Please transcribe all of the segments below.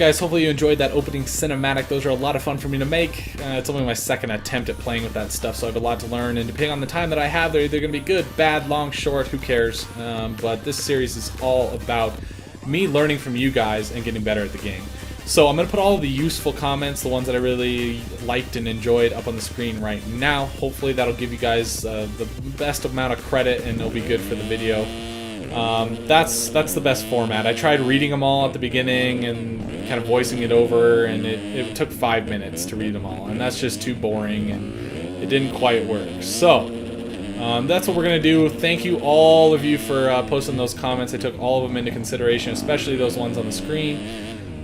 guys, hopefully you enjoyed that opening cinematic. Those are a lot of fun for me to make. It's only my second attempt at playing with that stuff, so I have a lot to learn, and depending on the time that I have, they're either going to be good, bad, long, short, who cares. But this series is all about me learning from you guys and getting better at the game. So I'm going to put all of the useful comments, the ones that I really liked and enjoyed, up on the screen right now. Hopefully that'll give you guys the best amount of credit, and it'll be good for the video. That's the best format. I tried reading them all at the beginning and kind of voicing it over, and it took 5 minutes to read them all, and that's just too boring, and it didn't quite work. So that's what we're gonna do. Thank you, all of you, for posting those comments. I took all of them into consideration, especially those ones on the screen.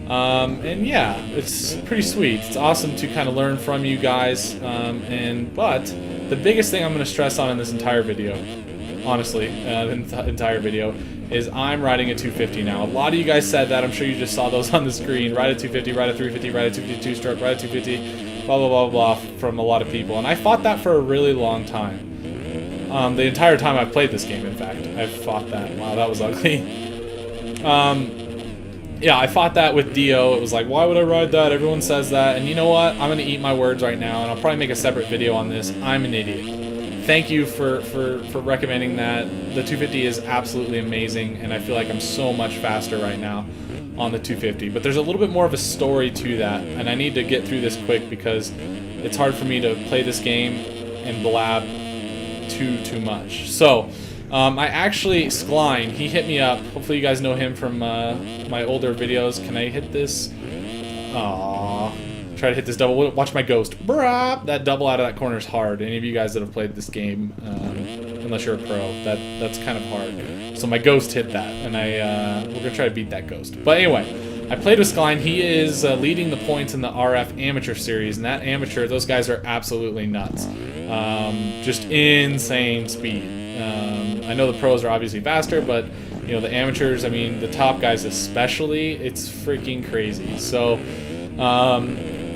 And yeah, it's pretty sweet. It's awesome to kind of learn from you guys. But the biggest thing I'm going to stress on in this entire video, honestly, the entire video, is I'm riding a 250 now. A lot of you guys said that. I'm sure you just saw those on the screen. Ride a 250, ride a 350, ride a 252 stroke, ride a 250, blah, blah, blah, blah, from a lot of people. And I fought that for a really long time. The entire time I've played this game, in fact. I've fought that. Wow, that was ugly. Yeah, I fought that with Dio. It was like, why would I ride that? Everyone says that. And you know what? I'm going to eat my words right now, and I'll probably make a separate video on this. I'm an idiot. Thank you for recommending that. The 250 is absolutely amazing, and I feel like I'm so much faster right now on the 250. But there's a little bit more of a story to that, and I need to get through this quick because it's hard for me to play this game and blab too much. So I actually, Skline, he hit me up. Hopefully you guys know him from my older videos. Can I hit this? Aww. Try to hit this double. Watch my ghost. Brah! That double out of that corner is hard. Any of you guys that have played this game, unless you're a pro, that's kind of hard. So my ghost hit that, and we're going to try to beat that ghost. But anyway, I played with Skline. He is leading the points in the RF Amateur Series, and that Amateur, those guys are absolutely nuts. Just insane speed. I know the pros are obviously faster, but you know, the amateurs, I mean, the top guys especially, it's freaking crazy. So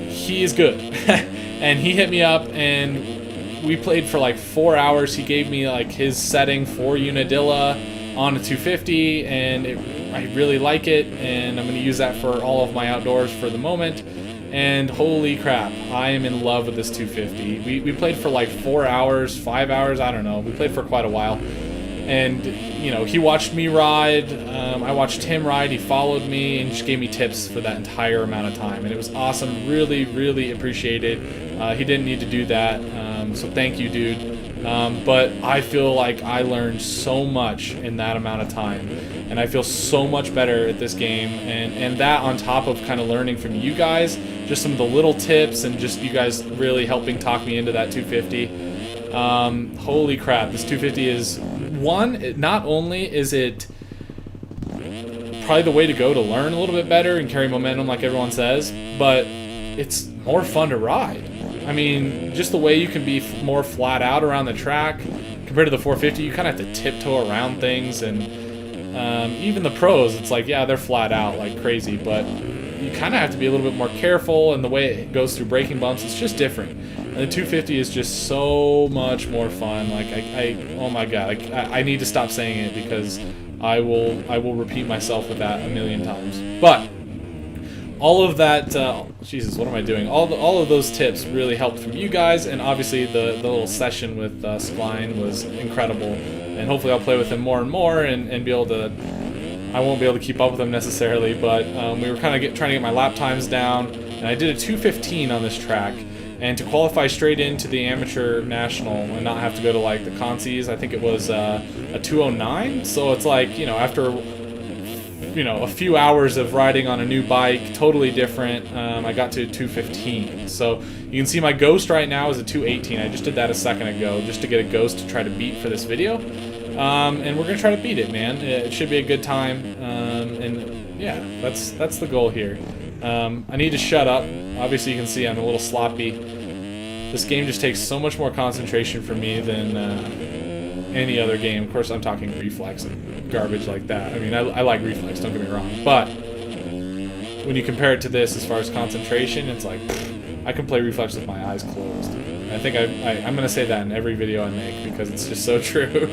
he is good. And he hit me up, and we played for like 4 hours. He gave me like his setting for Unadilla on a 250, and I really like it, and I'm going to use that for all of my outdoors for the moment. And holy crap, I am in love with this 250. We played for like 4 hours, 5 hours, I don't know. We played for quite a while. And, you know, he watched me ride, I watched him ride, he followed me, and just gave me tips for that entire amount of time. And it was awesome, really, really appreciated. He didn't need to do that, so thank you, dude. But I feel like I learned so much in that amount of time. And I feel so much better at this game. And that on top of kind of learning from you guys, just some of the little tips, and just you guys really helping talk me into that 250. Holy crap, this 250 is... not only is it probably the way to go to learn a little bit better and carry momentum like everyone says, but it's more fun to ride. I mean, just the way you can be more flat out around the track compared to the 450, you kind of have to tiptoe around things, and even the pros, it's like, yeah, they're flat out like crazy, but you kind of have to be a little bit more careful, and the way it goes through braking bumps, it's just different. And the 250 is just so much more fun. Like oh my god, I need to stop saying it because I will repeat myself with that a million times. But all of that, Jesus, what am I doing? All of those tips really helped from you guys, and obviously the little session with Skline was incredible. And hopefully I'll play with him more and more, and be able to. I won't be able to keep up with him necessarily, but we were kind of trying to get my lap times down, and I did a 2:15 on this track. And to qualify straight into the amateur national and not have to go to like the consies, I think it was a 2:09. So it's like, you know, after a few hours of riding on a new bike, totally different, I got to 2:15. So you can see my ghost right now is a 2:18. I just did that a second ago just to get a ghost to try to beat for this video. And we're gonna try to beat it, man. It should be a good time. And yeah, that's the goal here. I need to shut up. Obviously you can see I'm a little sloppy. This game just takes so much more concentration from me than any other game. Of course I'm talking Reflex and garbage like that. I mean, I like Reflex, don't get me wrong. But when you compare it to this as far as concentration, it's like, I can play Reflex with my eyes closed. And I think I'm going to say that in every video I make because it's just so true.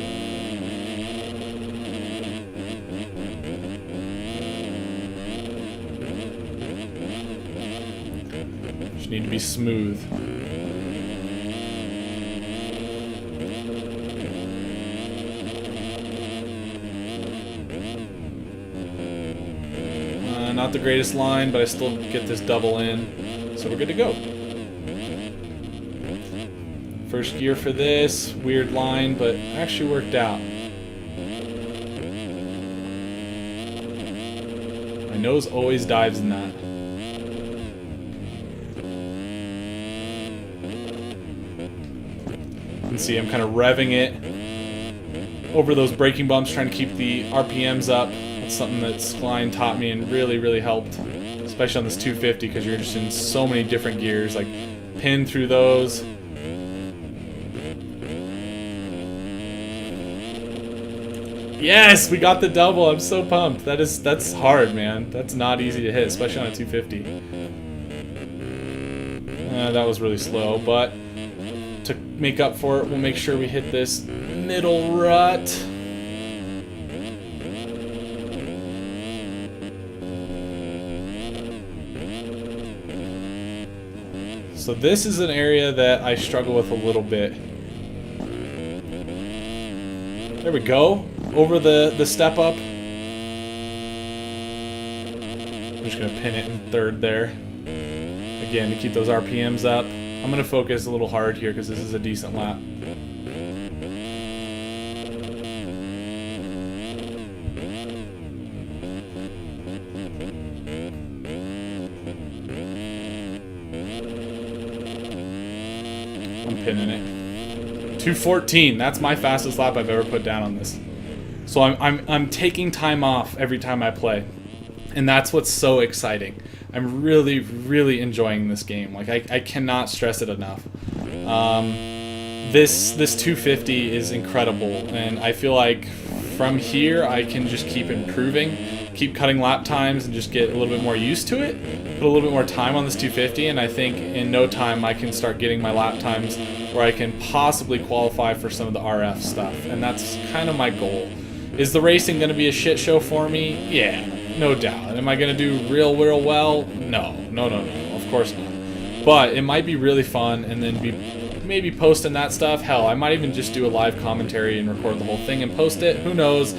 Just need to be smooth. Not the greatest line, but I still get this double in, so we're good to go. First gear for this, weird line, but actually worked out. My nose always dives in that. You can see I'm kind of revving it over those braking bumps, trying to keep the RPMs up. Something that Skline taught me and really helped, especially on this 250, because you're just in so many different gears, like pin through those. Yes, we got the double. I'm so pumped. That's hard, man. That's not easy to hit, especially on a 250. That was really slow, but to make up for it, we'll make sure we hit this middle rut. So this is an area that I struggle with a little bit. There we go. Over the step up. I'm just going to pin it in third there. Again, to keep those RPMs up. I'm going to focus a little hard here because this is a decent lap. Pinning it. 2:14. That's my fastest lap I've ever put down on this. So I'm taking time off every time I play, and that's what's so exciting. I'm really enjoying this game. Like I cannot stress it enough. This 250 is incredible, and I feel like from here I can just keep improving, keep cutting lap times, and just get a little bit more used to it. Put a little bit more time on this 250, and I think in no time I can start getting my lap times where I can possibly qualify for some of the RF stuff, and that's kind of my goal. Is the racing going to be a shit show for me? Yeah, no doubt. Am I going to do real well? No, of course not. But it might be really fun, and then maybe posting that stuff. Hell, I might even just do a live commentary and record the whole thing and post it. Who knows?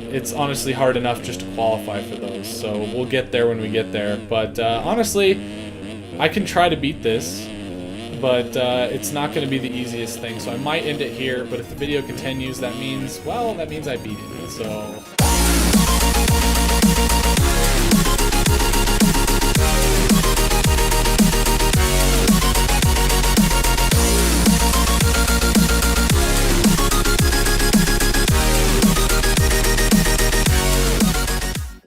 It's honestly hard enough just to qualify for those, so we'll get there when we get there. But honestly, I can try to beat this, but it's not going to be the easiest thing, so I might end it here. But if the video continues, that means I beat it. So